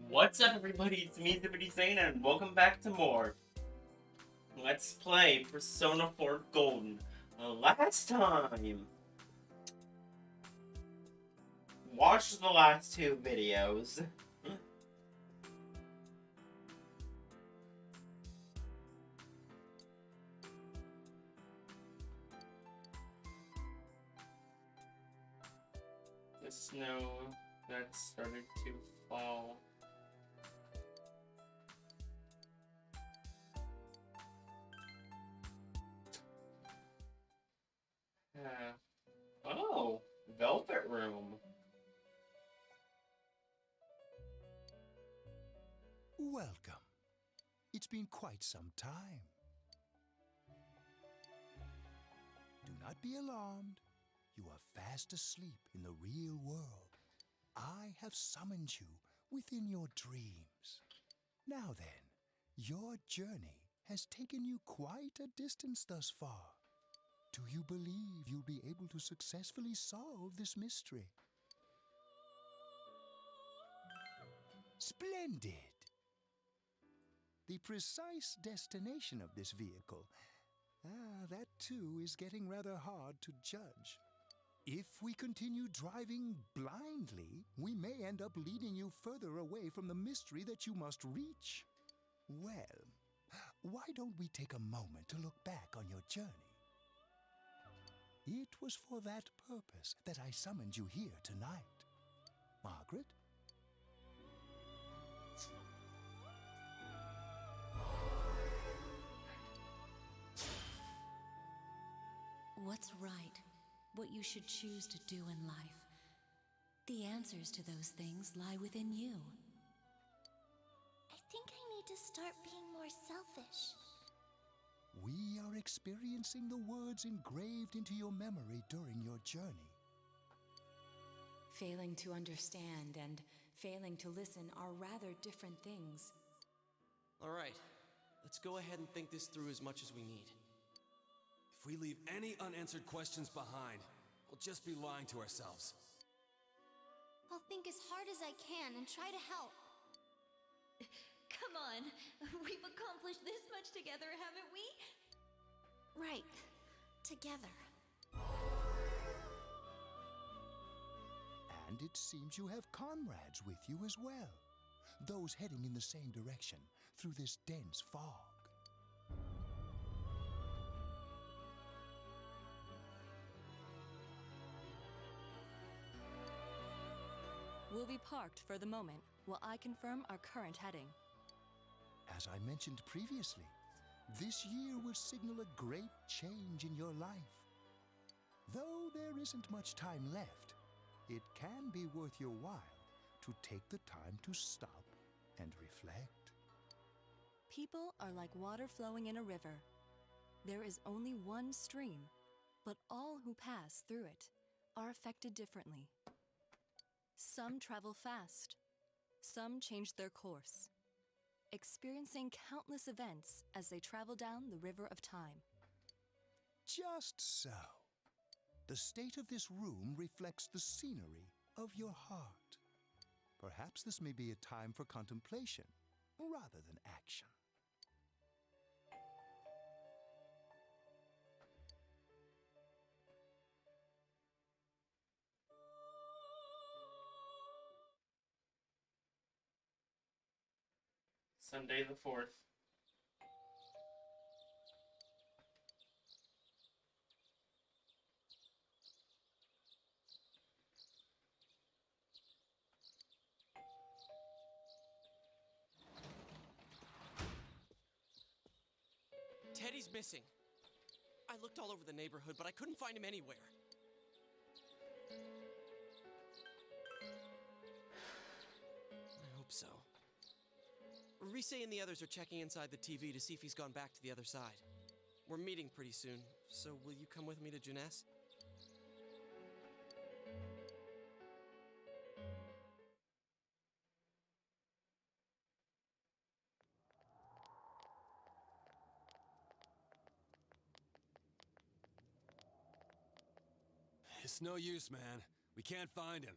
What's up, everybody? It's me, Zippity Zane, and welcome back to more Let's Play Persona 4 Golden. Last time, watch the last two videos. The snow that started to fall. Oh, Velvet Room. Welcome. It's been quite some time. Do not be alarmed. You are fast asleep in the real world. I have summoned you within your dreams. Now then, your journey has taken you quite a distance thus far. Do you believe you'll be able to successfully solve this mystery? Splendid! The precise destination of this vehicle, that too is getting rather hard to judge. If we continue driving blindly, we may end up leading you further away from the mystery that you must reach. Well, why don't we take a moment to look back on your journey? It was for that purpose that I summoned you here tonight. Margaret? What's right? What you should choose to do in life? The answers to those things lie within you. I think I need to start being more selfish. We are experiencing the words engraved into your memory during your journey. Failing to understand and failing to listen are rather different things. All right, let's go ahead and think this through as much as we need. If we leave any unanswered questions behind, we'll just be lying to ourselves. I'll think as hard as I can and try to help. Come on, we've accomplished this much together, haven't we? Right, together. And it seems you have comrades with you as well. Those heading in the same direction through this dense fog. We'll be parked for the moment while I confirm our current heading. As I mentioned previously, this year will signal a great change in your life. Though there isn't much time left, it can be worth your while to take the time to stop and reflect. People are like water flowing in a river. There is only one stream, but all who pass through it are affected differently. Some travel fast. Some change their course, experiencing countless events as they travel down the river of time. Just so. The state of this room reflects the scenery of your heart. Perhaps this may be a time for contemplation rather than action. Sunday the 4th. Teddy's missing. I looked all over the neighborhood, but I couldn't find him anywhere. I hope so. Rise and the others are checking inside the TV to see if he's gone back to the other side. We're meeting pretty soon, so will you come with me to Jeunesse? It's no use, man. We can't find him.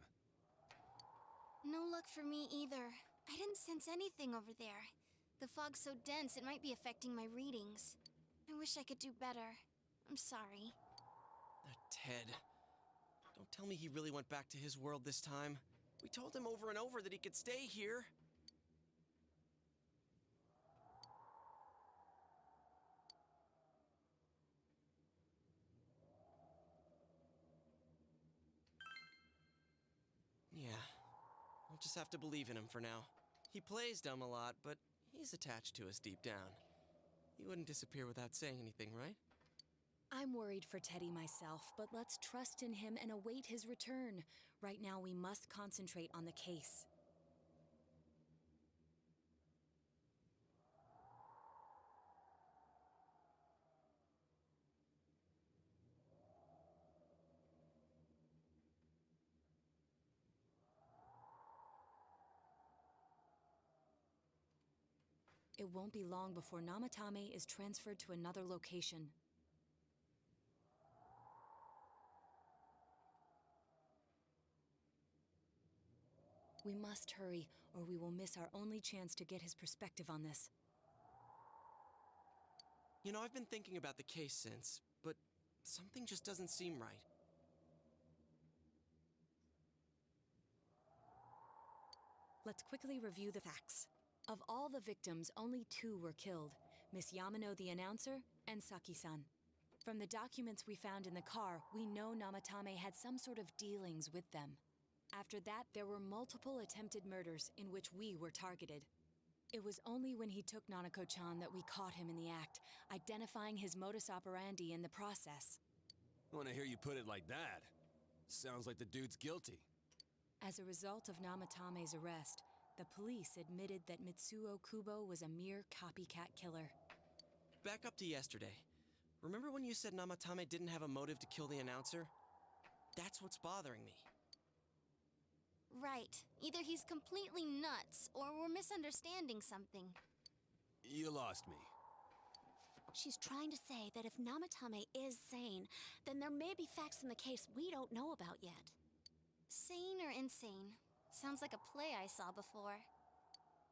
No luck for me either. I didn't sense anything over there. The fog's so dense it might be affecting my readings. I wish I could do better. I'm sorry. Ted. Don't tell me he really went back to his world this time. We told him over and over that he could stay here. Yeah, we'll just have to believe in him for now. He plays dumb a lot, but he's attached to us deep down. He wouldn't disappear without saying anything, right? I'm worried for Teddy myself, but let's trust in him and await his return. Right now, we must concentrate on the case. It won't be long before Namatame is transferred to another location. We must hurry, or we will miss our only chance to get his perspective on this. You know, I've been thinking about the case since, but something just doesn't seem right. Let's quickly review the facts. Of all the victims, only 2 were killed, Miss Yamano the announcer and Saki-san. From the documents we found in the car, we know Namatame had some sort of dealings with them. After that, there were multiple attempted murders in which we were targeted. It was only when he took Nanako-chan that we caught him in the act, identifying his modus operandi in the process. I want to hear you put it like that. Sounds like the dude's guilty. As a result of Namatame's arrest, the police admitted that Mitsuo Kubo was a mere copycat killer. Back up to yesterday. Remember when you said Namatame didn't have a motive to kill the announcer? That's what's bothering me. Right. Either he's completely nuts, or we're misunderstanding something. You lost me. She's trying to say that if Namatame is sane, then there may be facts in the case we don't know about yet. Sane or insane? Sounds like a play I saw before.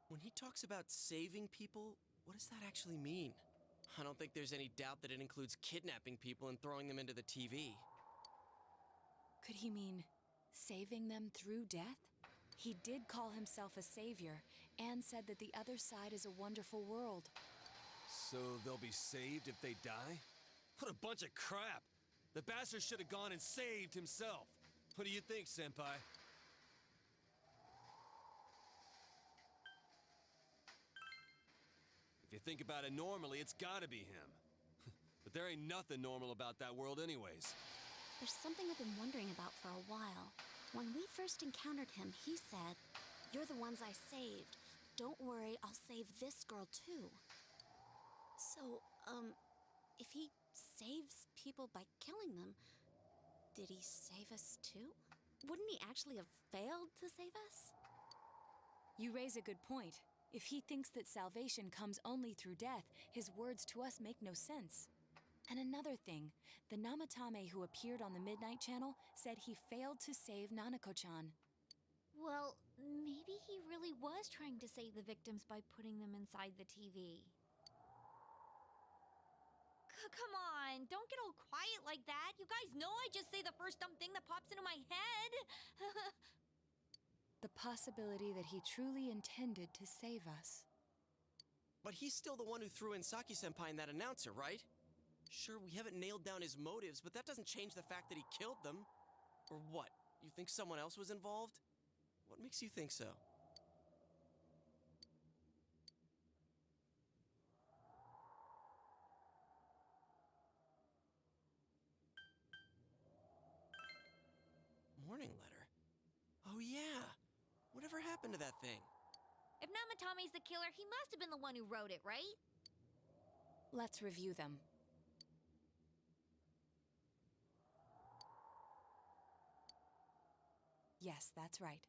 When he talks about saving people, what does that actually mean? I don't think there's any doubt that it includes kidnapping people and throwing them into the TV. Could he mean saving them through death? He did call himself a savior and said that the other side is a wonderful world. So they'll be saved if they die? What a bunch of crap! The bastard should have gone and saved himself. What do you think, Senpai? If you think about it normally, it's gotta be him. But there ain't nothing normal about that world anyways. There's something I've been wondering about for a while. When we first encountered him, he said, "You're the ones I saved. Don't worry, I'll save this girl too." So, if he saves people by killing them, did he save us too? Wouldn't he actually have failed to save us? You raise a good point. If he thinks that salvation comes only through death, his words to us make no sense. And another thing, the Namatame who appeared on the Midnight Channel said he failed to save Nanako-chan. Well, maybe he really was trying to save the victims by putting them inside the TV. Come on, don't get all quiet like that. You guys know I just say the first dumb thing that pops into my head. The possibility that he truly intended to save us. But he's still the one who threw in Saki-senpai and that announcer, right? Sure, we haven't nailed down his motives, but that doesn't change the fact that he killed them. Or what? You think someone else was involved? What makes you think so? Morning letter? Oh yeah! Whatever happened to that thing? If Namatame's the killer, he must have been the one who wrote it, right? Let's review them. Yes, that's right.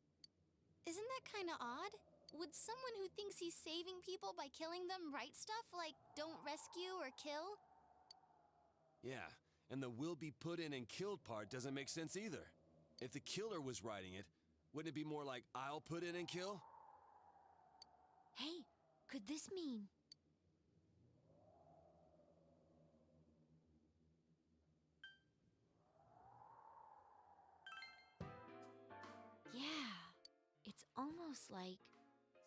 Isn't that kinda odd? Would someone who thinks he's saving people by killing them write stuff like, "Don't rescue or kill"? Yeah, and the will be put in and killed part doesn't make sense either. If the killer was writing it, wouldn't it be more like, I'll put in and kill? Hey, could this mean... Yeah, it's almost like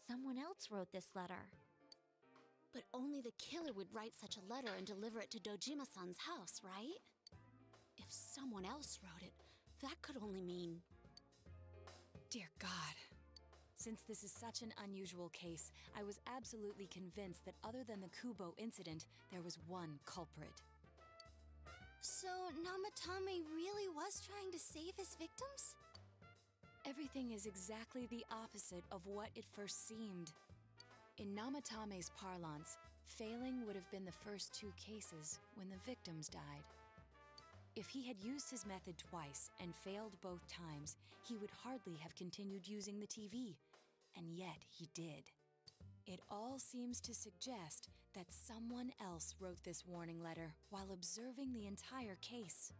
someone else wrote this letter. But only the killer would write such a letter and deliver it to Dojima-san's house, right? If someone else wrote it, that could only mean... Dear God. Since this is such an unusual case, I was absolutely convinced that other than the Kubo incident, there was one culprit. So, Namatame really was trying to save his victims? Everything is exactly the opposite of what it first seemed. In Namatame's parlance, failing would have been the first 2 cases when the victims died. If he had used his method twice and failed both times, he would hardly have continued using the TV. And yet he did. It all seems to suggest that someone else wrote this warning letter while observing the entire case.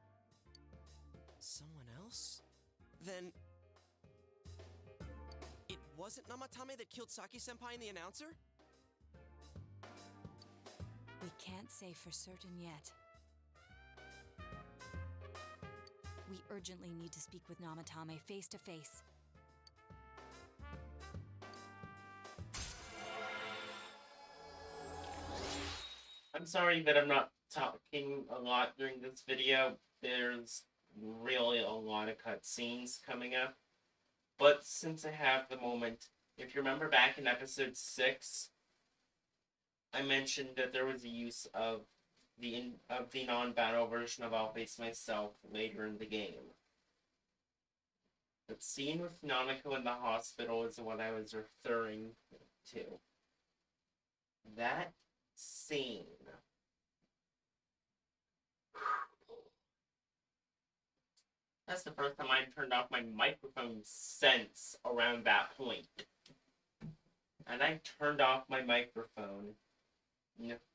Someone else? Then... it wasn't Namatame that killed Saki-senpai and the announcer? We can't say for certain yet. We urgently need to speak with Namatame face to face. I'm sorry that I'm not talking a lot during this video. There's really a lot of cutscenes coming up. But since I have the moment, if you remember back in episode 6, I mentioned that there was a use of the non-battle version of I'll Face Myself later in the game. The scene with Nanako in the hospital is what I was referring to. That scene. That's the first time I turned off my microphone since around that point. And I turned off my microphone,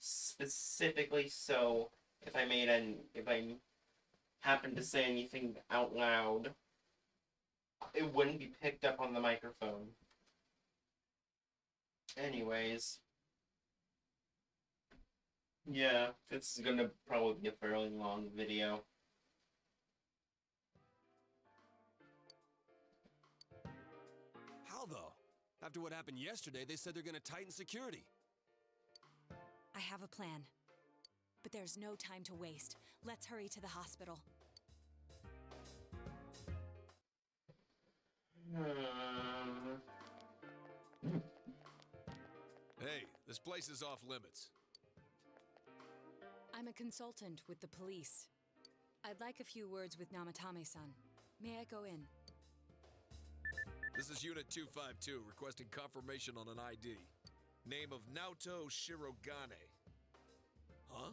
specifically so if I happened to say anything out loud, it wouldn't be picked up on the microphone. Anyways. Yeah, this is gonna probably be a fairly long video. How though? After what happened yesterday, they said they're gonna tighten security. I have a plan. But there's no time to waste. Let's hurry to the hospital. Hey, this place is off limits. I'm a consultant with the police. I'd like a few words with Namatame-san. May I go in? This is Unit 252, requesting confirmation on an ID. Name of Naoto Shirogane. Huh?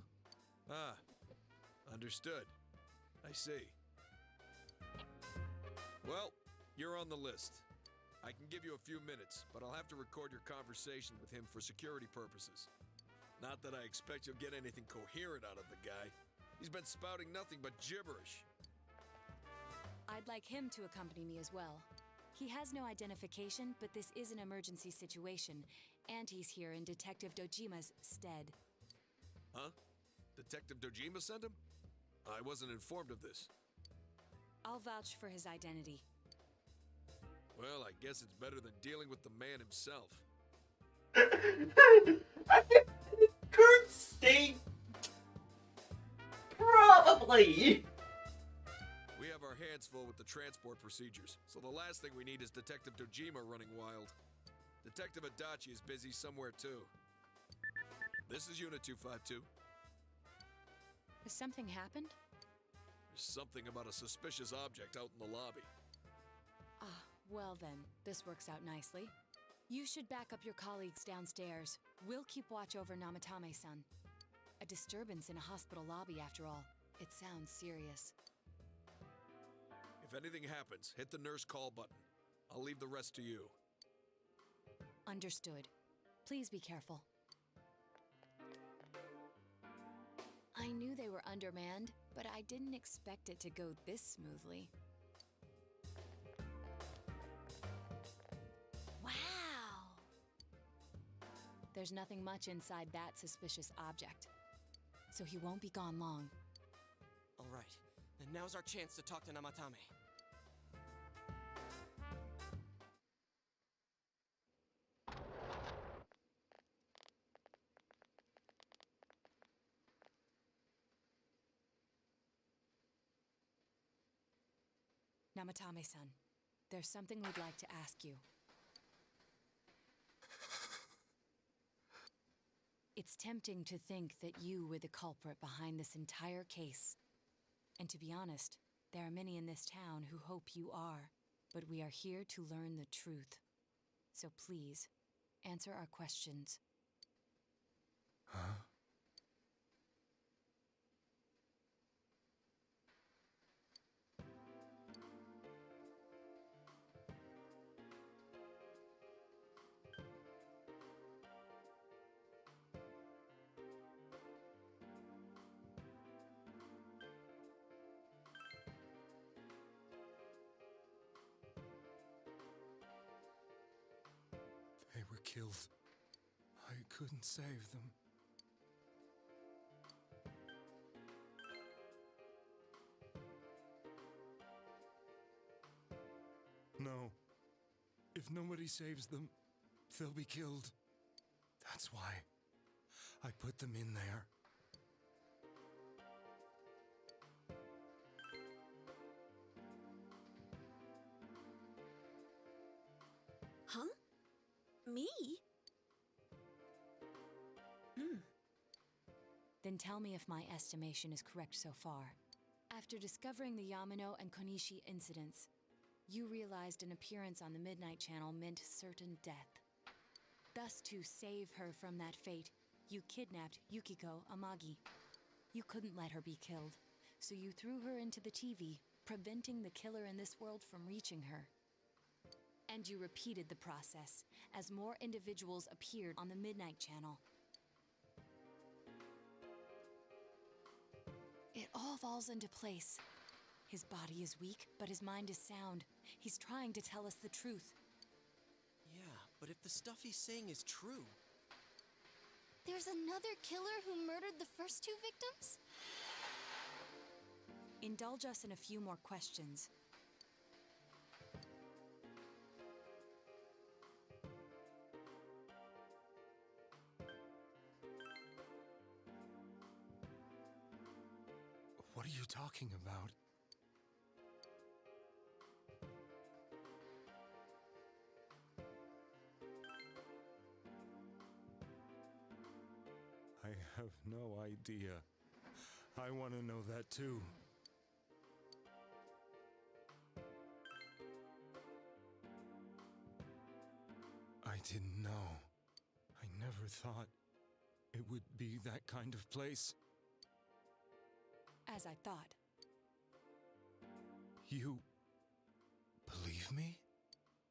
Ah, understood. I see. Well, you're on the list. I can give you a few minutes, but I'll have to record your conversation with him for security purposes. Not that I expect you'll get anything coherent out of the guy. He's been spouting nothing but gibberish. I'd like him to accompany me as well. He has no identification, but this is an emergency situation, and he's here in Detective Dojima's stead. Huh? Detective Dojima sent him? I wasn't informed of this. I'll vouch for his identity. Well, I guess it's better than dealing with the man himself. I think in his current state, probably. We have our hands full with the transport procedures, so the last thing we need is Detective Dojima running wild. Detective Adachi is busy somewhere too. This is Unit 252. Has something happened? There's something about a suspicious object out in the lobby. Ah, well then, this works out nicely. You should back up your colleagues downstairs. We'll keep watch over Namatame-san. A disturbance in a hospital lobby, after all. It sounds serious. If anything happens, hit the nurse call button. I'll leave the rest to you. Understood. Please be careful. I knew they were undermanned, but I didn't expect it to go this smoothly. Wow! There's nothing much inside that suspicious object, so he won't be gone long. All right, then now's our chance to talk to Namatame. Namatame-san, there's something we'd like to ask you. It's tempting to think that you were the culprit behind this entire case. And to be honest, there are many in this town who hope you are. But we are here to learn the truth. So please, answer our questions. Huh? They were killed. I couldn't save them. No. If nobody saves them, they'll be killed. That's why I put them in there. Huh? Me? Then tell me if my estimation is correct so far. After discovering the Yamano and Konishi incidents, you realized an appearance on the Midnight Channel meant certain death. Thus, to save her from that fate, you kidnapped Yukiko Amagi. You couldn't let her be killed, so you threw her into the TV, preventing the killer in this world from reaching her. And you repeated the process as more individuals appeared on the Midnight Channel. It all falls into place. His body is weak, but his mind is sound. He's trying to tell us the truth. Yeah, but if the stuff he's saying is true... There's another killer who murdered the first two victims? Indulge us in a few more questions. What are you talking about? I have no idea. I want to know that too. I didn't know. I never thought it would be that kind of place. As I thought. You believe me?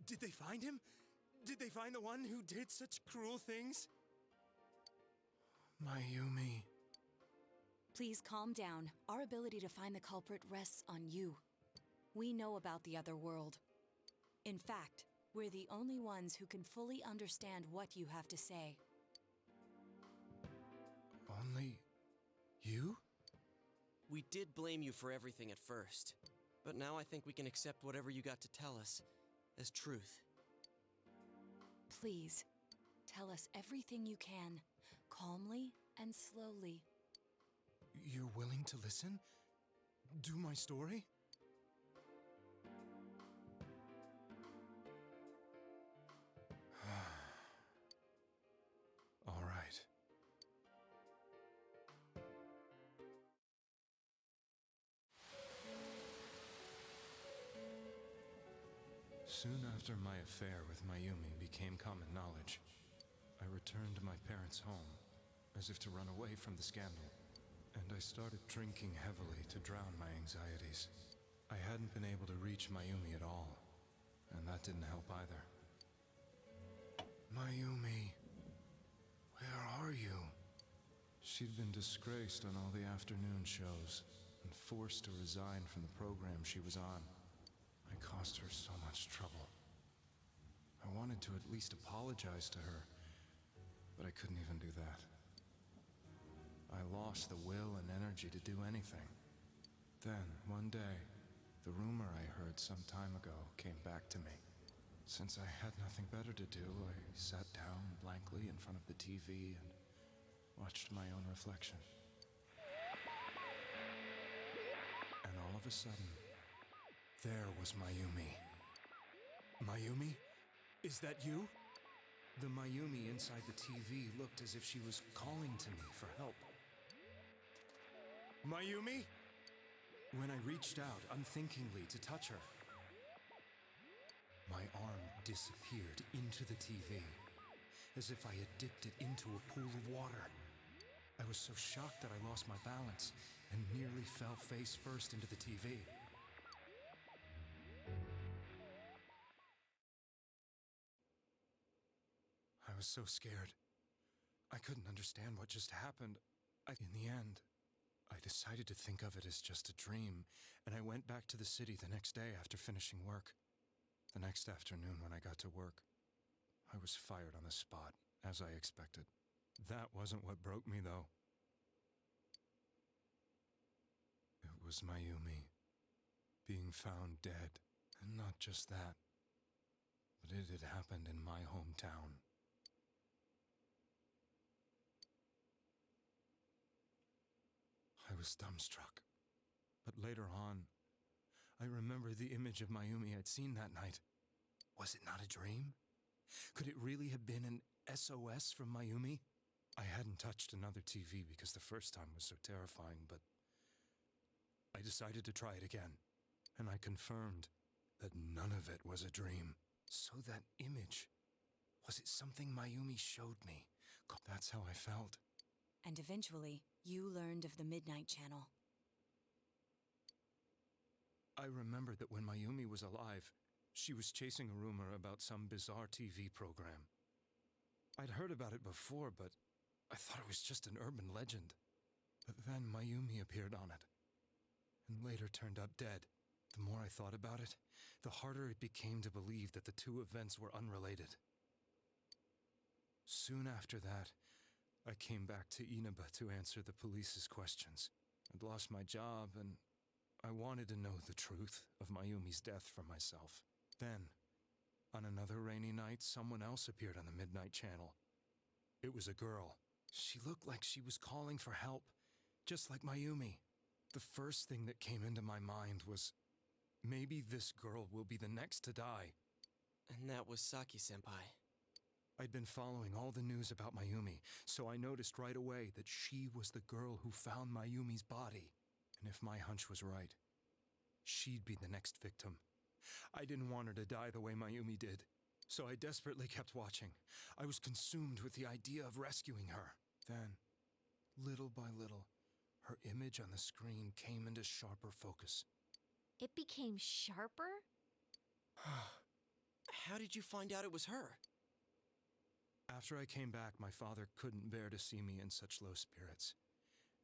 Did they find him? Did they find the one who did such cruel things? Mayumi. Please calm down. Our ability to find the culprit rests on you. We know about the other world. In fact, we're the only ones who can fully understand what you have to say. Only you? We did blame you for everything at first, but now I think we can accept whatever you got to tell us as truth. Please, tell us everything you can, calmly and slowly. You're willing to listen? Do my story? All right. Soon after my affair with Mayumi became common knowledge, I returned to my parents' home, as if to run away from the scandal, and I started drinking heavily to drown my anxieties. I hadn't been able to reach Mayumi at all, and that didn't help either. Mayumi, where are you? She'd been disgraced on all the afternoon shows, and forced to resign from the program she was on. I caused her so much trouble. I wanted to at least apologize to her, But I couldn't even do that. I lost the will and energy to do anything. Then, one day, the rumor I heard some time ago came back to me. Since I had nothing better to do, I sat down blankly in front of the TV and watched my own reflection. And all of a sudden, there was Mayumi. Mayumi? Is that you? The Mayumi inside the TV looked as if she was calling to me for help. Mayumi? When I reached out unthinkingly to touch her, my arm disappeared into the TV, as if I had dipped it into a pool of water. I was so shocked that I lost my balance and nearly fell face first into the TV. I was so scared. I couldn't understand what just happened. In the end, I decided to think of it as just a dream, and I went back to the city the next day after finishing work. The next afternoon when I got to work, I was fired on the spot, as I expected. That wasn't what broke me, though. It was Mayumi being found dead. And not just that, but it had happened in my hometown. I was dumbstruck. But later on, I remembered the image of Mayumi I'd seen that night. Was it not a dream? Could it really have been an SOS from Mayumi? I hadn't touched another TV because the first time was so terrifying, but I decided to try it again, and I confirmed that none of it was a dream. So that image, was it something Mayumi showed me? That's how I felt. And eventually, you learned of the Midnight Channel. I remembered that when Mayumi was alive, she was chasing a rumor about some bizarre TV program. I'd heard about it before, but I thought it was just an urban legend. But then Mayumi appeared on it, and later turned up dead. The more I thought about it, the harder it became to believe that the two events were unrelated. Soon after that, I came back to Inaba to answer the police's questions. I'd lost my job, and I wanted to know the truth of Mayumi's death for myself. Then, on another rainy night, someone else appeared on the Midnight Channel. It was a girl. She looked like she was calling for help, just like Mayumi. The first thing that came into my mind was, maybe this girl will be the next to die. And that was Saki-senpai. I'd been following all the news about Mayumi, so I noticed right away that she was the girl who found Mayumi's body. And if my hunch was right, she'd be the next victim. I didn't want her to die the way Mayumi did, so I desperately kept watching. I was consumed with the idea of rescuing her. Then, little by little, her image on the screen came into sharper focus. It became sharper? How did you find out it was her? After I came back, my father couldn't bear to see me in such low spirits,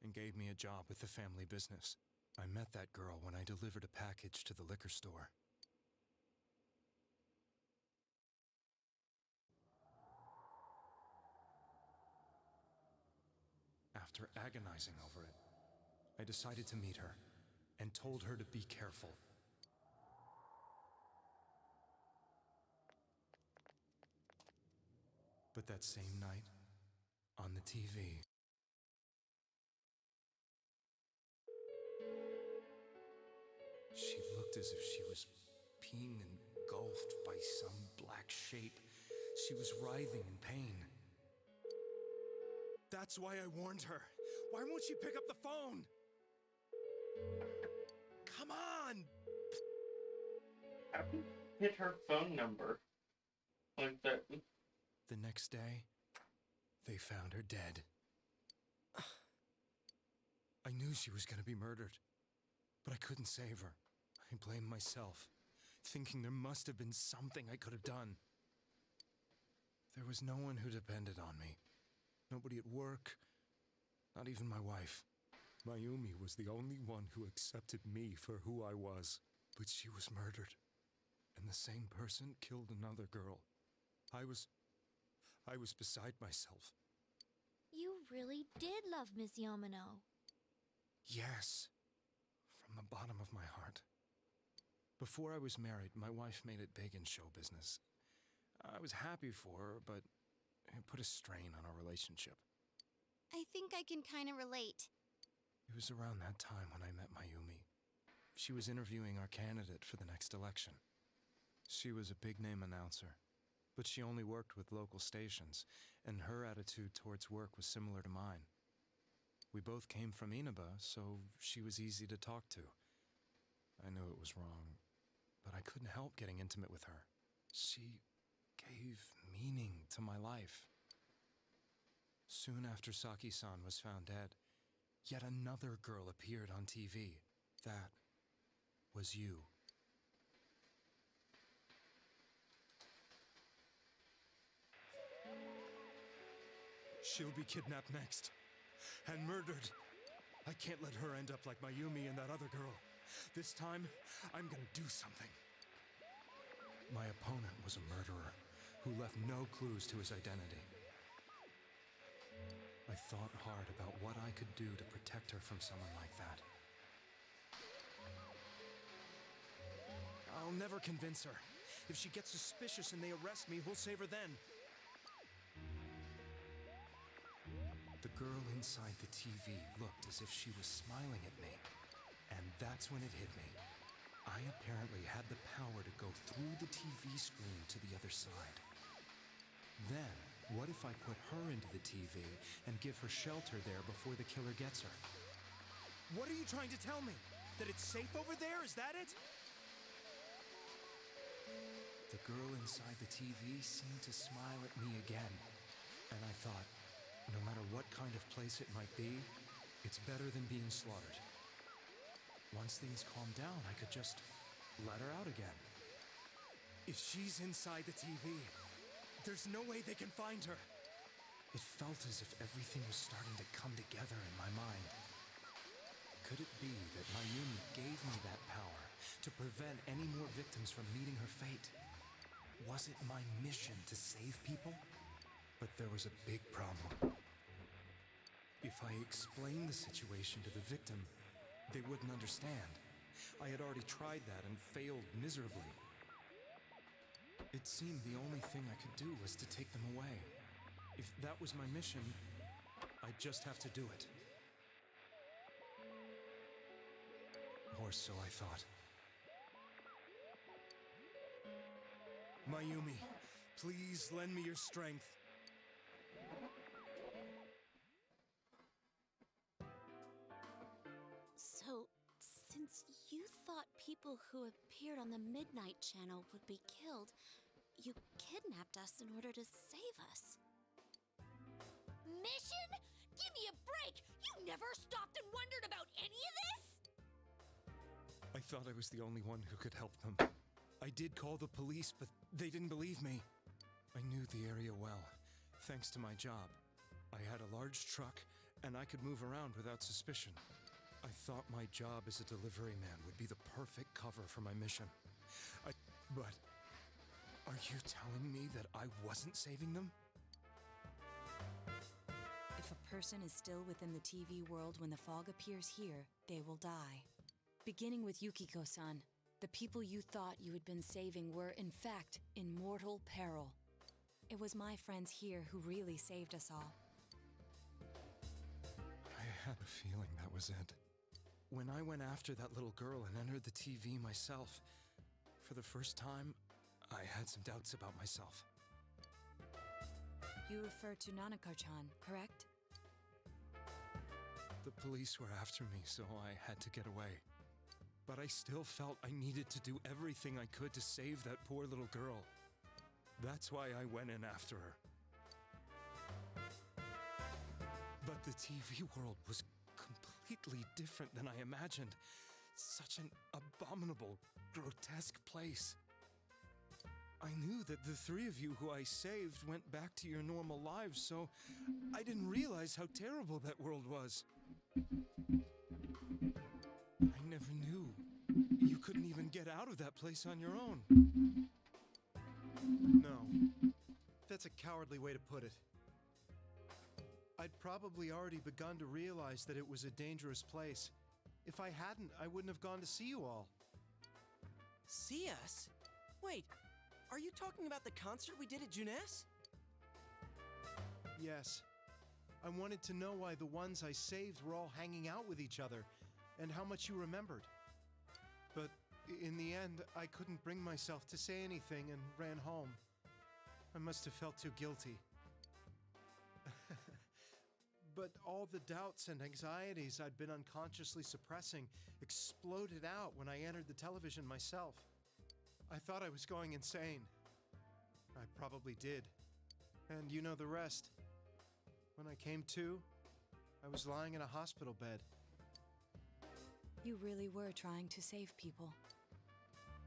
and gave me a job with the family business. I met that girl when I delivered a package to the liquor store. After agonizing over it, I decided to meet her and told her to be careful. But that same night, on the TV, she looked as if she was being engulfed by some black shape. She was writhing in pain. That's why I warned her. Why won't she pick up the phone? Come on! How do you get her phone number? Like that. The next day, they found her dead. I knew she was going to be murdered, but I couldn't save her. I blamed myself, thinking there must have been something I could have done. There was no one who depended on me. Nobody at work, not even my wife. Mayumi was the only one who accepted me for who I was. But she was murdered, and the same person killed another girl. I was beside myself. You really did love Miss Yamano. Yes, from the bottom of my heart. Before I was married, my wife made it big in show business. I was happy for her, but it put a strain on our relationship. I think I can kind of relate. It was around that time when I met Mayumi. She was interviewing our candidate for the next election. She was a big-name announcer, but she only worked with local stations, and her attitude towards work was similar to mine. We both came from Inaba, so she was easy to talk to. I knew it was wrong, but I couldn't help getting intimate with her. She gave meaning to my life. Soon after Saki-san was found dead, yet another girl appeared on TV. That was you. She'll be kidnapped next and murdered. I can't let her end up like Mayumi and that other girl. This time, I'm gonna do something. My opponent was a murderer who left no clues to his identity. I thought hard about what I could do to protect her from someone like that. I'll never convince her. If she gets suspicious and they arrest me, who'll save her then? The girl inside the TV looked as if she was smiling at me. And that's when it hit me. I apparently had the power to go through the TV screen to the other side. Then, what if I put her into the TV and give her shelter there before the killer gets her? What are you trying to tell me? That it's safe over there? Is that it? The girl inside the TV seemed to smile at me again. And I thought, no matter what kind of place it might be, it's better than being slaughtered. Once things calmed down, I could just let her out again. If she's inside the TV, there's no way they can find her. It felt as if everything was starting to come together in my mind. Could it be that Mayumi gave me that power to prevent any more victims from meeting her fate? Was it my mission to save people? But there was a big problem. If I explained the situation to the victim, they wouldn't understand. I had already tried that and failed miserably. It seemed the only thing I could do was to take them away. If that was my mission, I'd just have to do it. Or so I thought. Mayumi, please lend me your strength. So, since you thought people who appeared on the Midnight Channel would be killed, you kidnapped us in order to save us. Mission? Give me a break! You never stopped and wondered about any of this? I thought I was the only one who could help them. I did call the police, but they didn't believe me. I knew the area well, thanks to my job. I had a large truck, and I could move around without suspicion. I thought my job as a delivery man would be the perfect cover for my mission. But are you telling me that I wasn't saving them? If a person is still within the TV world when the fog appears here, they will die. Beginning with Yukiko-san, the people you thought you had been saving were, in fact, in mortal peril. It was my friends here who really saved us all. I had a feeling that was it. When I went after that little girl and entered the TV myself, for the first time, I had some doubts about myself. You refer to Nanako-chan, correct? The police were after me, so I had to get away. But I still felt I needed to do everything I could to save that poor little girl. That's why I went in after her. But the TV world was completely different than I imagined. Such an abominable, grotesque place. I knew that the three of you who I saved went back to your normal lives, so I didn't realize how terrible that world was. I never knew. You couldn't even get out of that place on your own. No. That's a cowardly way to put it. I'd probably already begun to realize that it was a dangerous place. If I hadn't, I wouldn't have gone to see you all. See us? Wait, are you talking about the concert we did at Juness? Yes. I wanted to know why the ones I saved were all hanging out with each other, and how much you remembered. But in the end, I couldn't bring myself to say anything and ran home. I must have felt too guilty. But all the doubts and anxieties I'd been unconsciously suppressing exploded out when I entered the television myself. I thought I was going insane. I probably did. And you know the rest. When I came to, I was lying in a hospital bed. You really were trying to save people.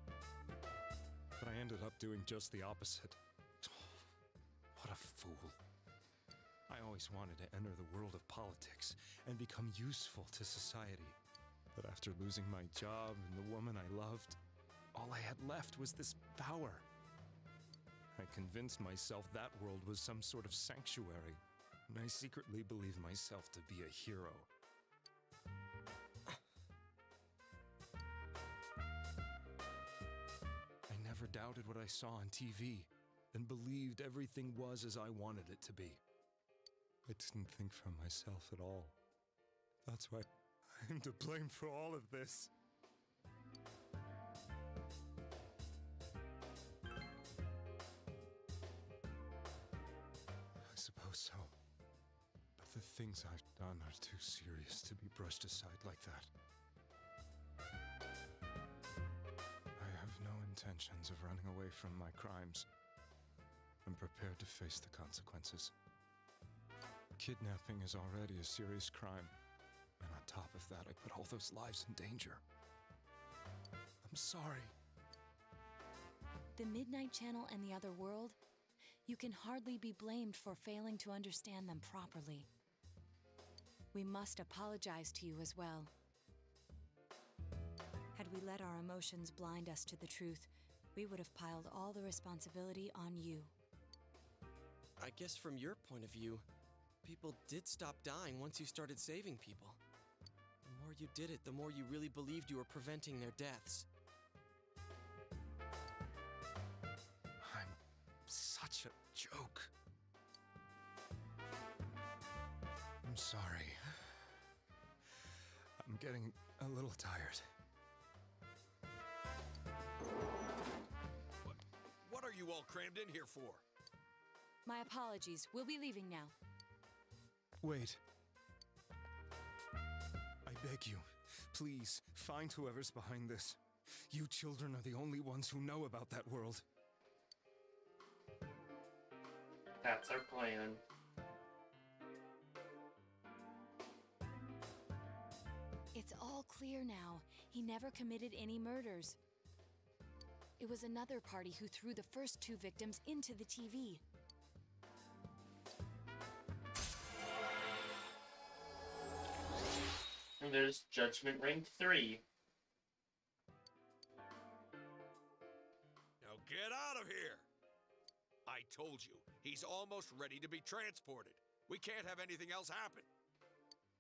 But I ended up doing just the opposite. What a fool. I always wanted to enter the world of politics and become useful to society. But after losing my job and the woman I loved, all I had left was this power. I convinced myself that world was some sort of sanctuary, and I secretly believed myself to be a hero. I never doubted what I saw on TV, and believed everything was as I wanted it to be. I didn't think for myself at all. That's why I'm to blame for all of this. I suppose so. But the things I've done are too serious to be brushed aside like that. I have no intentions of running away from my crimes. I'm prepared to face the consequences. Kidnapping is already a serious crime, and on top of that, I put all those lives in danger. I'm sorry. The Midnight Channel and the other world, you can hardly be blamed for failing to understand them properly. We must apologize to you as well. Had we let our emotions blind us to the truth, we would have piled all the responsibility on you. I guess from your point of view, people did stop dying once you started saving people. The more you did it, the more you really believed you were preventing their deaths. I'm such a joke. I'm sorry. I'm getting a little tired. What are you all crammed in here for? My apologies. We'll be leaving now. Wait. I beg you, please, find whoever's behind this. You children are the only ones who know about that world. That's our plan. It's all clear now. He never committed any murders. It was another party who threw the first two victims into the TV. And there's Judgment Ring 3. Now get out of here! I told you, he's almost ready to be transported. We can't have anything else happen.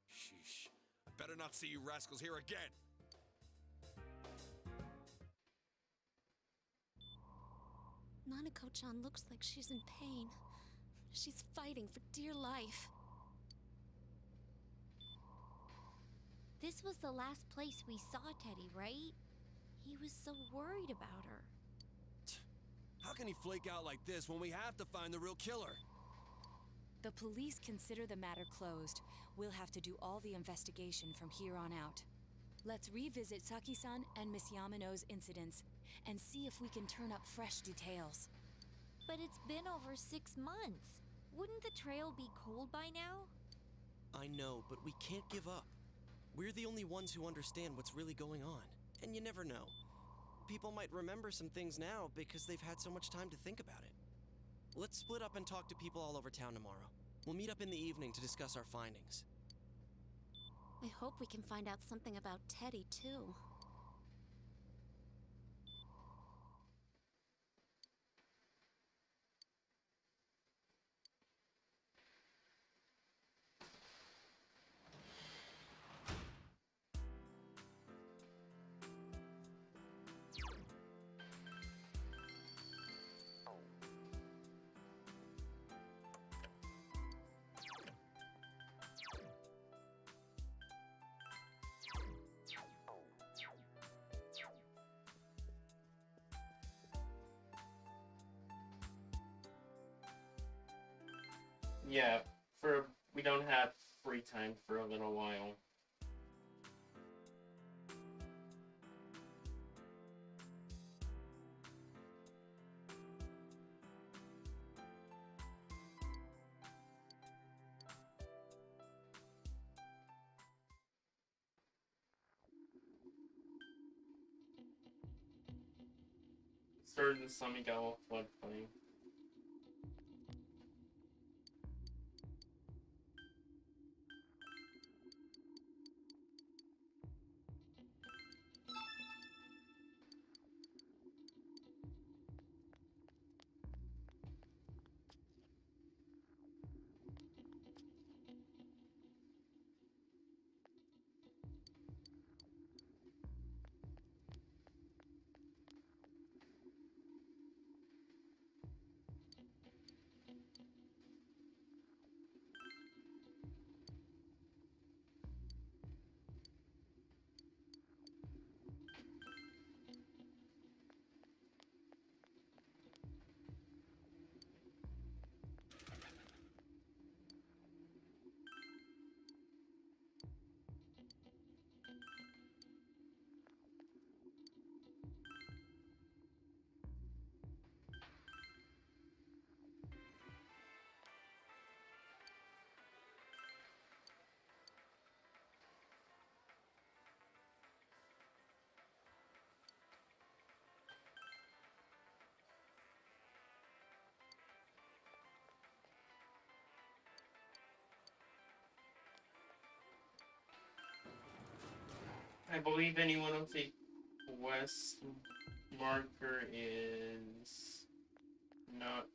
Sheesh. I better not see you rascals here again. Nanako-chan looks like she's in pain. She's fighting for dear life. This was the last place we saw Teddy, right? He was so worried about her. How can he flake out like this when we have to find the real killer? The police consider the matter closed. We'll have to do all the investigation from here on out. Let's revisit Saki-san and Miss Yamano's incidents and see if we can turn up fresh details. But it's been over 6 months. Wouldn't the trail be cold by now? I know, but we can't give up. We're the only ones who understand what's really going on. And you never know. People might remember some things now because they've had so much time to think about it. Let's split up and talk to people all over town tomorrow. We'll meet up in the evening to discuss our findings. I hope we can find out something about Teddy, too. Yeah, we don't have free time for a little while. Started the Samigawa floodplain. I believe anyone with a quest marker is not.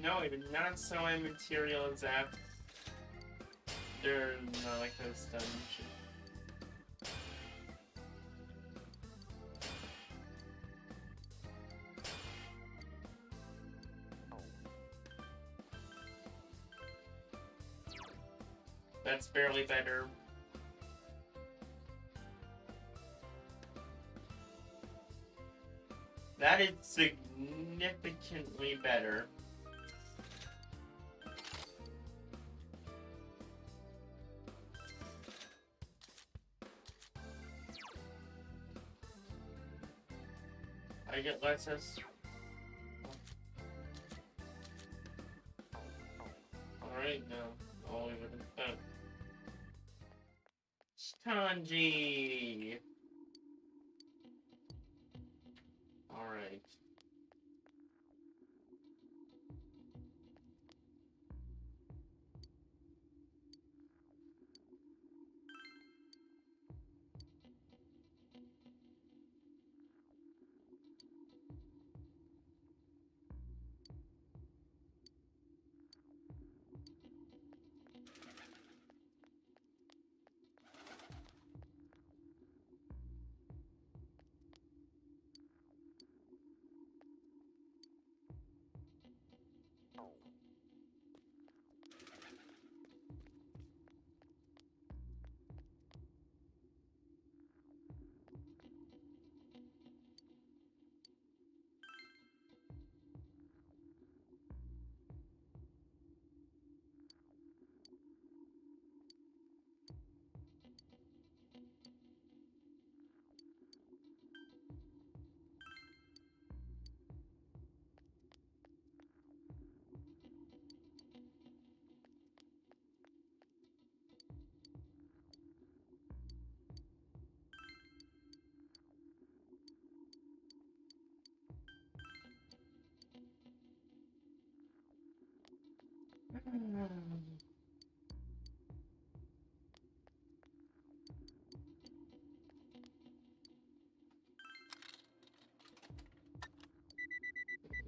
No, I did not sell my materials after Nalika's dungeon. That's barely better. That is significantly better. I get less as. Alright, now I'll leave it at that. Tanji! Alright.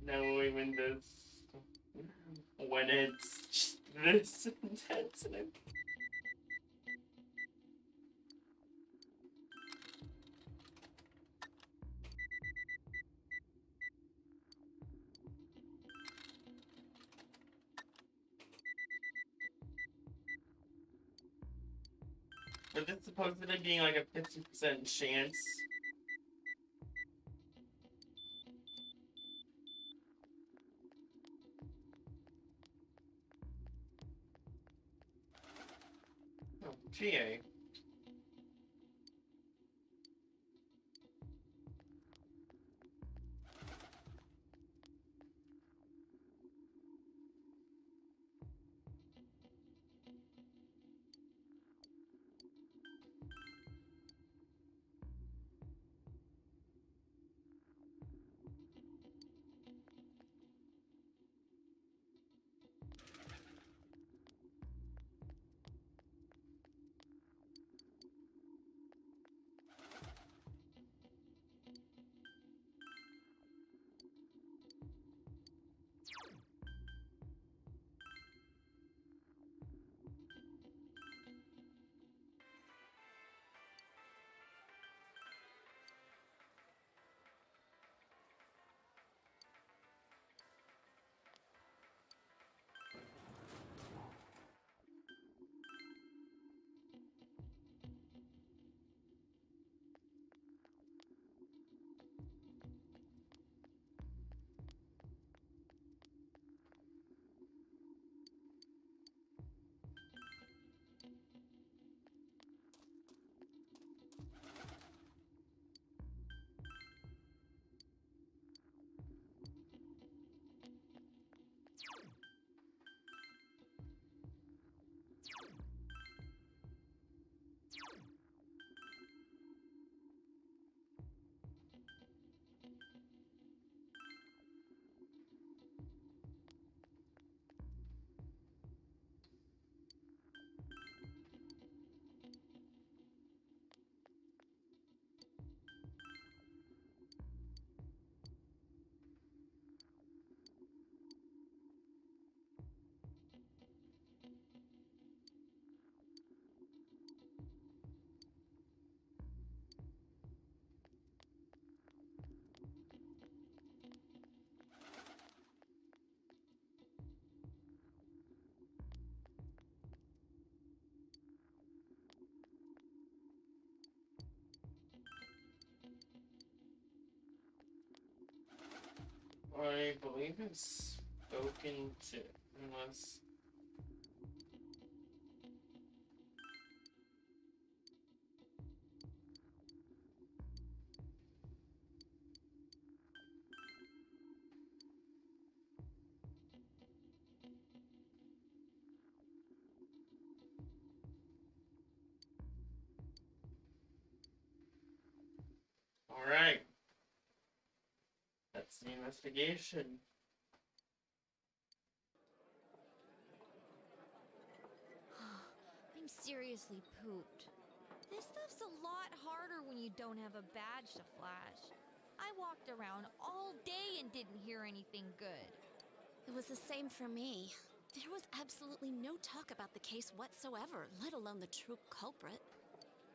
No, even this, when it's this intense and but this supposedly being like a 50% chance. Oh, GA. I believe it's spoken to, unless. Alright. That's the investigation. I'm seriously pooped. This stuff's a lot harder when you don't have a badge to flash. I walked around all day and didn't hear anything good. It was the same for me. There was absolutely no talk about the case whatsoever, let alone the true culprit.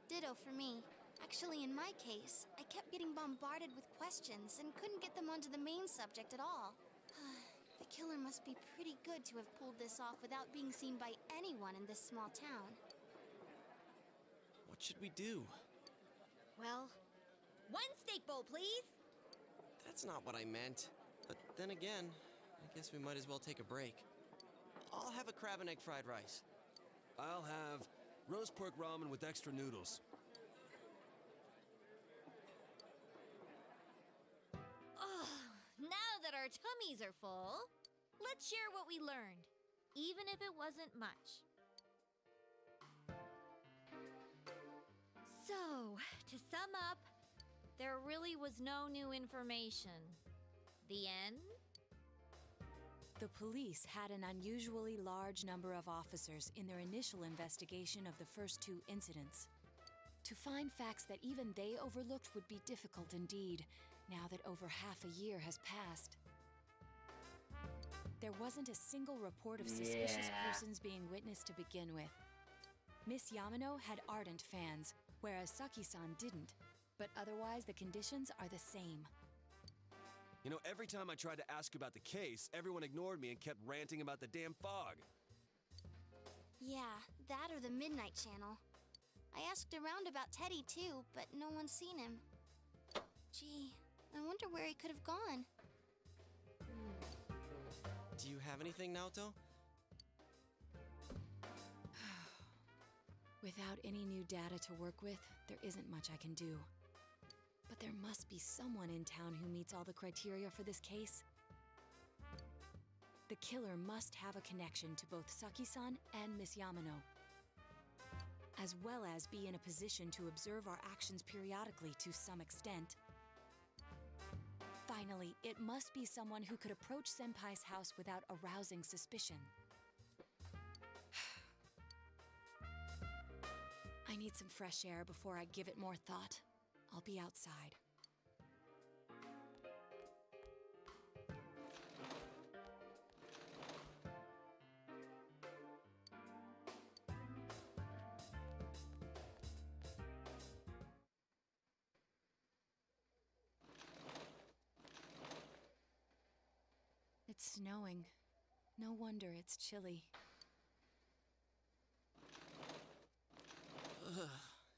Ditto for me. Actually, in my case, I kept getting bombarded with questions and couldn't get them onto the main subject at all. The killer must be pretty good to have pulled this off without being seen by anyone in this small town. What should we do? Well, one steak bowl, please. That's not what I meant. But then again, I guess we might as well take a break. I'll have a crab and egg fried rice. I'll have roast pork ramen with extra noodles. Now that our tummies are full, let's share what we learned, even if it wasn't much. So, to sum up, there really was no new information. The end? The police had an unusually large number of officers in their initial investigation of the first two incidents. To find facts that even they overlooked would be difficult indeed, now that over half a year has passed. There wasn't a single report of suspicious persons being witnessed to begin with. Miss Yamano had ardent fans, whereas Saki-san didn't, but otherwise the conditions are the same. You know, every time I tried to ask about the case, everyone ignored me and kept ranting about the damn fog. Yeah, that or the Midnight Channel. I asked around about Teddy too, but no one's seen him. Gee, I wonder where he could have gone. Do you have anything, Naoto? Without any new data to work with, there isn't much I can do. But there must be someone in town who meets all the criteria for this case. The killer must have a connection to both Saki-san and Miss Yamano, as well as be in a position to observe our actions periodically to some extent. Finally, it must be someone who could approach Senpai's house without arousing suspicion. I need some fresh air before I give it more thought. I'll be outside. It's snowing. No wonder it's chilly. Ugh,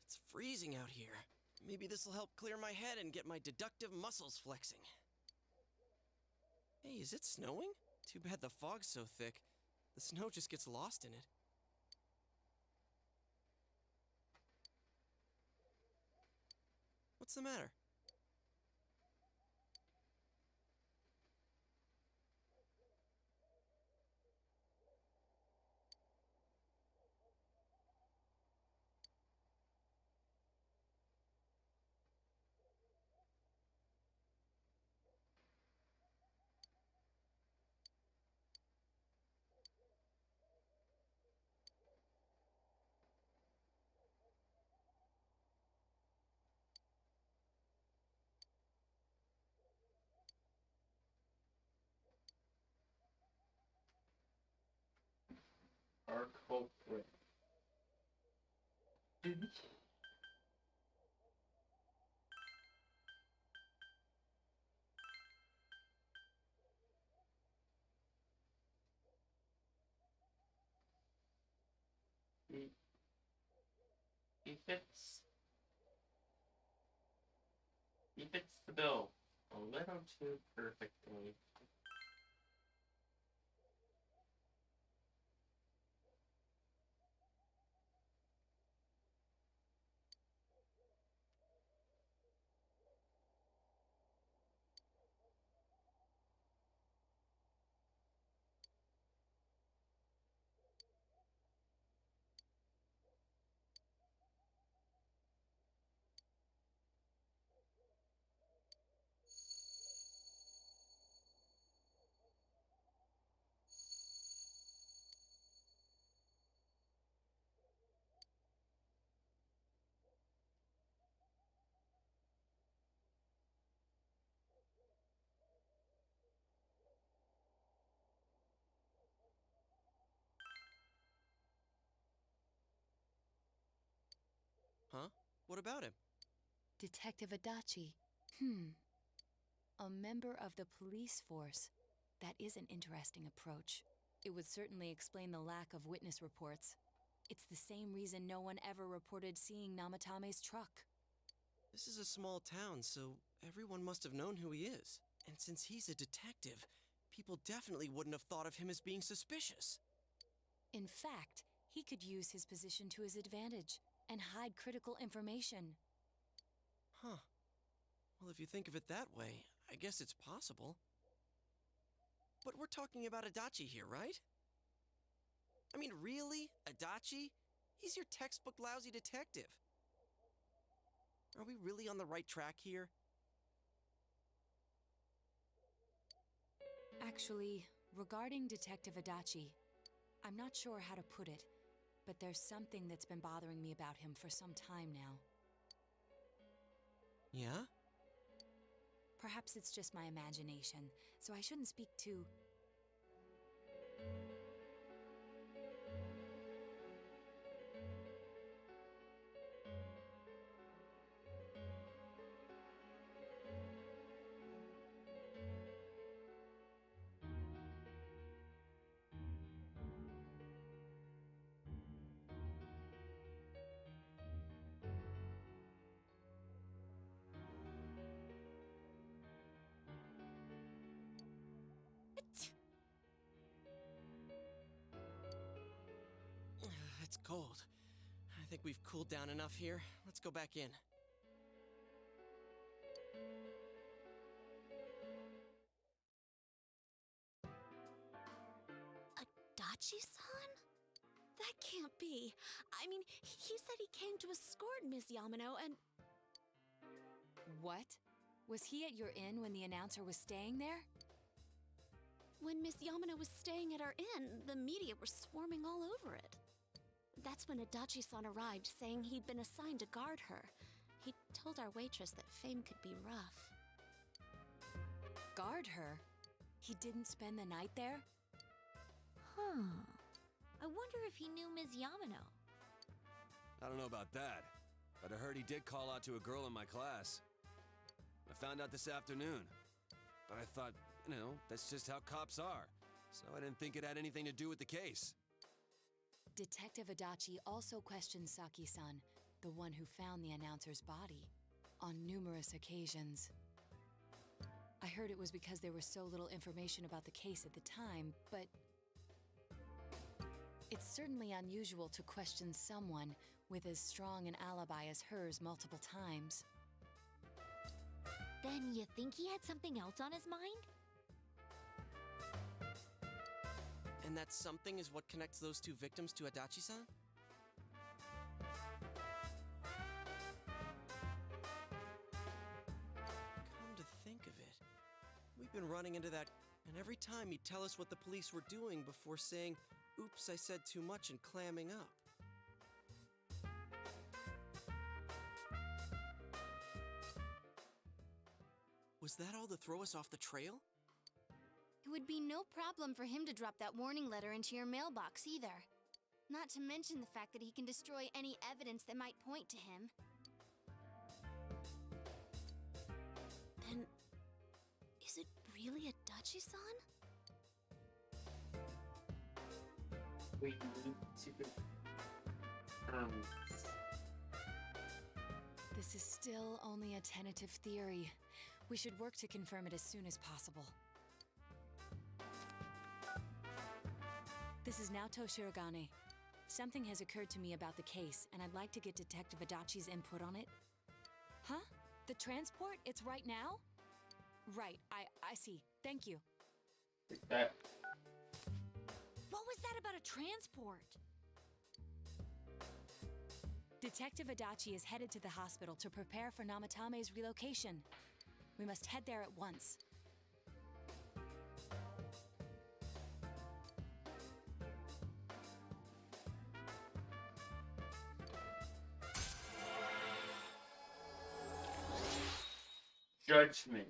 it's freezing out here. Maybe this'll help clear my head and get my deductive muscles flexing. Hey, is it snowing? Too bad the fog's so thick. The snow just gets lost in it. What's the matter? Our culprit. He fits. He fits the bill a little too perfectly. Huh? What about him? Detective Adachi. A member of the police force. That is an interesting approach. It would certainly explain the lack of witness reports. It's the same reason no one ever reported seeing Namatame's truck. This is a small town, so everyone must have known who he is. And since he's a detective, people definitely wouldn't have thought of him as being suspicious. In fact, he could use his position to his advantage and hide critical information. Huh. Well, if you think of it that way, I guess it's possible. But we're talking about Adachi here, right? I mean, really? Adachi? He's your textbook lousy detective. Are we really on the right track here? Actually, Regarding Detective Adachi, I'm not sure how to put it, but there's something that's been bothering me about him for some time now. Yeah? Perhaps it's just my imagination, so I shouldn't speak too... It's cold. I think we've cooled down enough here. Let's go back in. Adachi-san? That can't be. I mean, he said he came to escort Miss Yamano and... What? Was he at your inn when the announcer was staying there? When Miss Yamano was staying at our inn, the media were swarming all over it. That's when Adachi-san arrived, saying he'd been assigned to guard her. He told our waitress that fame could be rough. Guard her? He didn't spend the night there? Huh. I wonder if he knew Ms. Yamano. I don't know about that, but I heard he did call out to a girl in my class. I found out this afternoon, but I thought, that's just how cops are, so I didn't think it had anything to do with the case. Detective Adachi also questioned Saki-san, the one who found the announcer's body, on numerous occasions. I heard it was because there was so little information about the case at the time, but... It's certainly unusual to question someone with as strong an alibi as hers multiple times. Then you think he had something else on his mind? And that something is what connects those two victims to Adachi-san? Come to think of it, we've been running into that, and every time he'd tell us what the police were doing before saying, "Oops, I said too much," and clamming up. Was that all to throw us off the trail? It would be no problem for him to drop that warning letter into your mailbox either. Not to mention the fact that he can destroy any evidence that might point to him. Then, is it really Adachi-san? We need to confirm this. This is still only a tentative theory. We should work to confirm it as soon as possible. This is Naoto Shirogane. Something has occurred to me about the case, and I'd like to get Detective Adachi's input on it. Huh? The transport? It's right now? Right, I see. Thank you. That What was that about a transport? Detective Adachi is headed to the hospital to prepare for Namatame's relocation. We must head there at once. Judgment.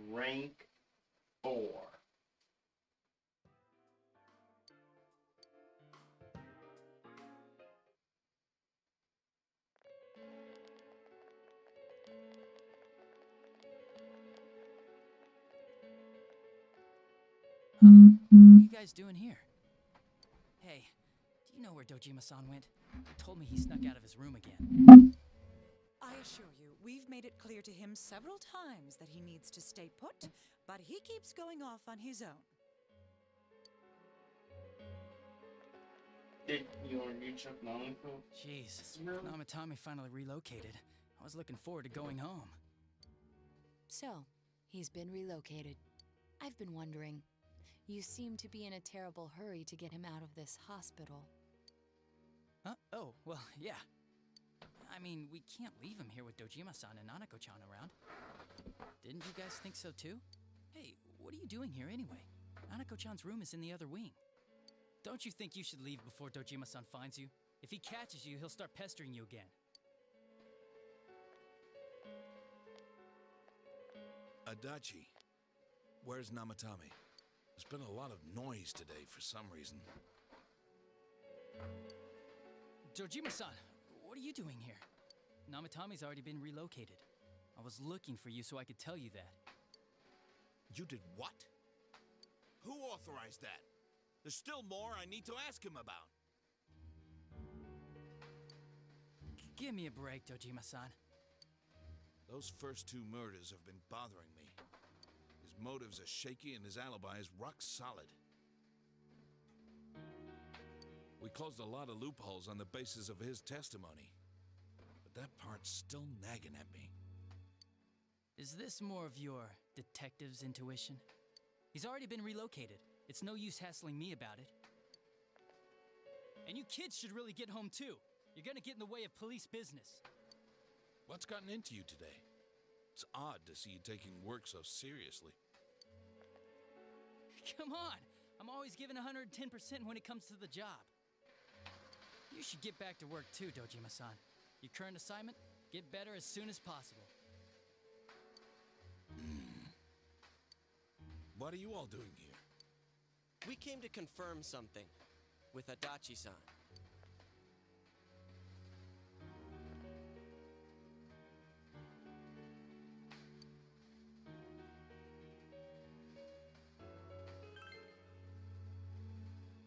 Rank 4. What are you guys doing here? Hey, do you know where Dojima-san went? He told me he snuck out of his room again. I assure you, we've made it clear to him several times that he needs to stay put, but he keeps going off on his own. Did you reach up Naliko? Jeez, Namatame finally relocated. I was looking forward to going home. So, he's been relocated. I've been wondering. You seem to be in a terrible hurry to get him out of this hospital. Huh? Oh, well, yeah. I mean, we can't leave him here with Dojima-san and Nanako-chan around. Didn't you guys think so too? Hey, what are you doing here anyway? Anako-chan's room is in the other wing. Don't you think you should leave before Dojima-san finds you? If he catches you, he'll start pestering you again. Adachi, where's Namatame? There's been a lot of noise today for some reason. Dojima-san, what are you doing here? Namatame's already been relocated. I was looking for you so I could tell you that. You did what? Who authorized that? There's still more I need to ask him about. Give me a break, Dojima-san. Those first two murders have been bothering me. His motives are shaky and his alibi is rock solid. We closed a lot of loopholes on the basis of his testimony. But that part's still nagging at me. Is this more of your detective's intuition? He's already been relocated. It's no use hassling me about it. And you kids should really get home too. You're gonna get in the way of police business. What's gotten into you today? It's odd to see you taking work so seriously. Come on! I'm always giving 110% when it comes to the job. You should get back to work too, Dojima-san. Your current assignment, get better as soon as possible. What are you all doing here? We came to confirm something with Adachi-san.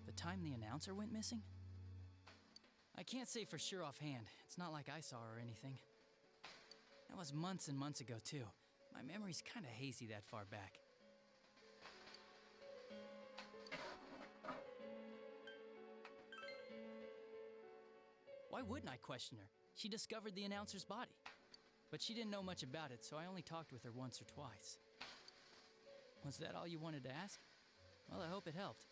The time the announcer went missing? I can't say for sure offhand. It's not like I saw her or anything. That was months and months ago, too. My memory's kinda hazy that far back. Why wouldn't I question her? She discovered the announcer's body. But she didn't know much about it, so I only talked with her once or twice. Was that all you wanted to ask? Well, I hope it helped.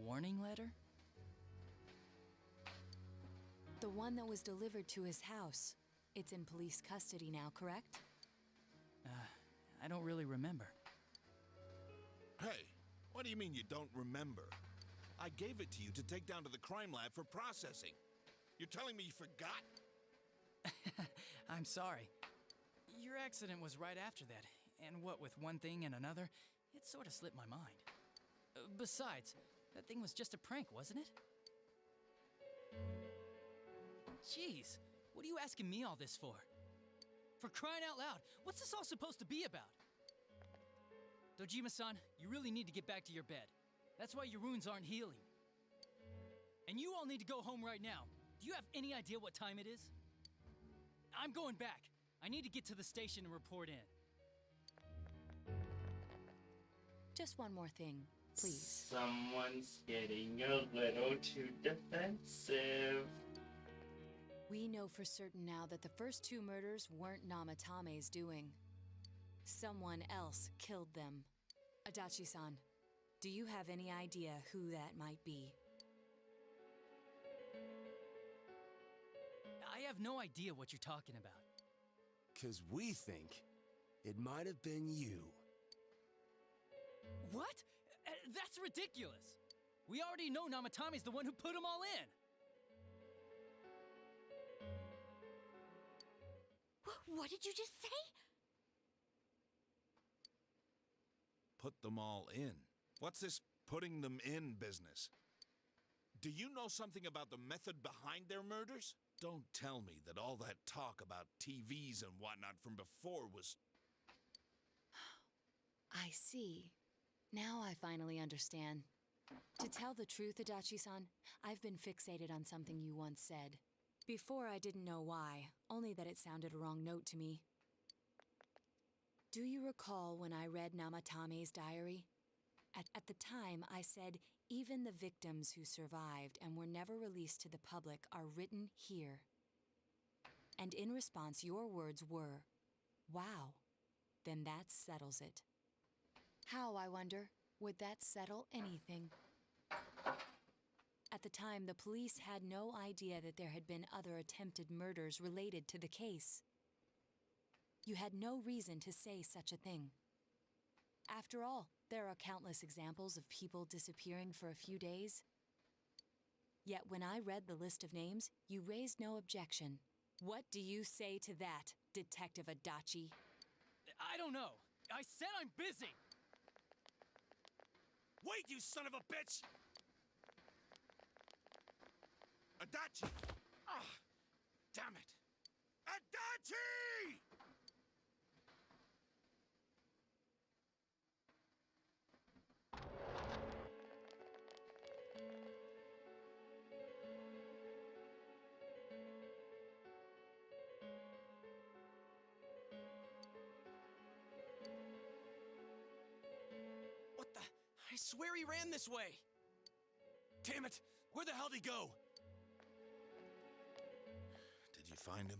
Warning letter? The one that was delivered to his house. It's in police custody now, correct? I don't really remember. Hey, what do you mean you don't remember? I gave it to you to take down to the crime lab for processing. You're telling me you forgot? I'm sorry. Your accident was right after that, and what with one thing and another, it sort of slipped my mind. Besides, that thing was just a prank, wasn't it? Jeez, what are you asking me all this for? For crying out loud, what's this all supposed to be about? Dojima-san, you really need to get back to your bed. That's why your wounds aren't healing. And you all need to go home right now. Do you have any idea what time it is? I'm going back. I need to get to the station and report in. Just one more thing, please. Someone's getting a little too defensive. We know for certain now that the first two murders weren't Namatame's doing. Someone else killed them. Adachi-san, do you have any idea who that might be? I have no idea what you're talking about. 'Cause we think it might have been you. What? That's ridiculous! We already know Namatame's the one who put them all in! What did you just say? Put them all in. What's this putting them in business? Do you know something about the method behind their murders? Don't tell me that all that talk about TVs and whatnot from before was... I see. Now I finally understand. To tell the truth, Adachi-san, I've been fixated on something you once said. Before I didn't know why, only that it sounded a wrong note to me. Do you recall when I read Namatame's diary? At the time, I said, even the victims who survived and were never released to the public are written here. And in response, your words were, wow, then that settles it. How, I wonder, would that settle anything? At At the time, the police had no idea that there had been other attempted murders related to the case. You had no reason to say such a thing. After all, there are countless examples of people disappearing for a few days. Yet when I read the list of names, you raised no objection. What do you say to that, Detective Adachi? I don't know. I said I'm busy! Wait, you son of a bitch! Adachi! Ah, damn it! Adachi! What the? I swear he ran this way! Damn it! Where the hell did he go? Did you find him?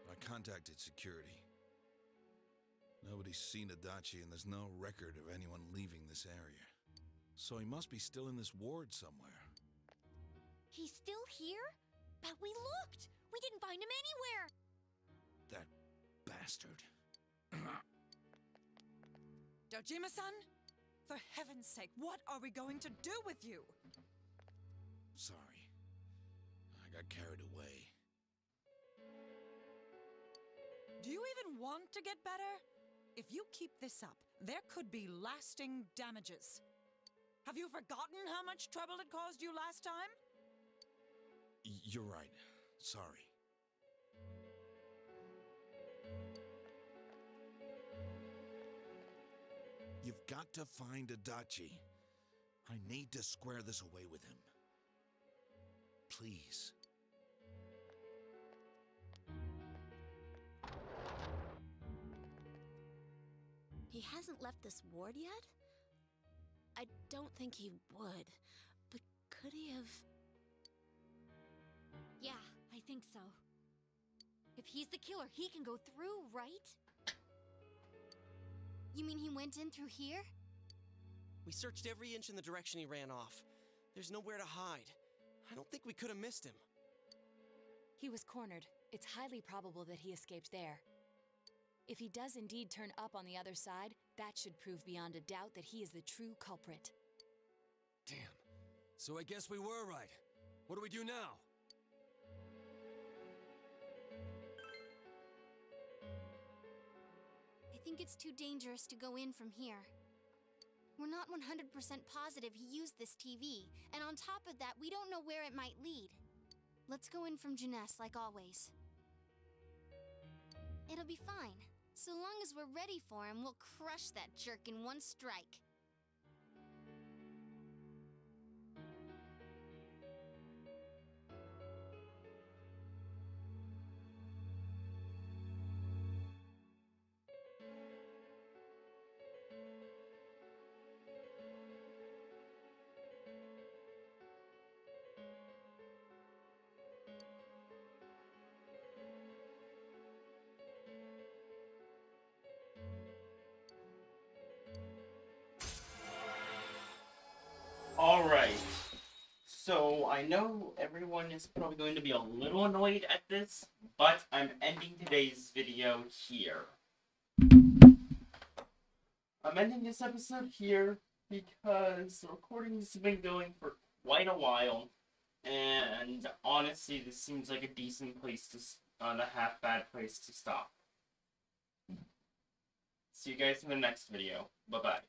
I contacted security. Nobody's seen Adachi, and there's no record of anyone leaving this area. So he must be still in this ward somewhere. He's still here? But we looked! We didn't find him anywhere! That bastard. Dojima-san? For heaven's sake, what are we going to do with you? Sorry. I got carried away. Do you even want to get better? If you keep this up, there could be lasting damages. Have you forgotten how much trouble it caused you last time? You're right. Sorry. You've got to find Adachi. I need to square this away with him. Please. He hasn't left this ward yet? I don't think he would. But could he have... Yeah, I think so. If he's the killer, he can go through, right? You mean he went in through here? We searched every inch in the direction he ran off. There's nowhere to hide. I don't think we could have missed him. He was cornered. It's highly probable that he escaped there. If he does indeed turn up on the other side, that should prove beyond a doubt that he is the true culprit. Damn. So I guess we were right. What do we do now? I think it's too dangerous to go in from here. We're not 100% positive he used this TV, and on top of that, we don't know where it might lead. Let's go in from Jeunesse like always. It'll be fine. So long as we're ready for him, we'll crush that jerk in one strike. Alright. So, I know everyone is probably going to be a little annoyed at this, but I'm ending today's video here. I'm ending this episode here because the recording's been going for quite a while, and honestly, this seems like a decent place to, not a half-bad place to stop. See you guys in the next video. Bye-bye.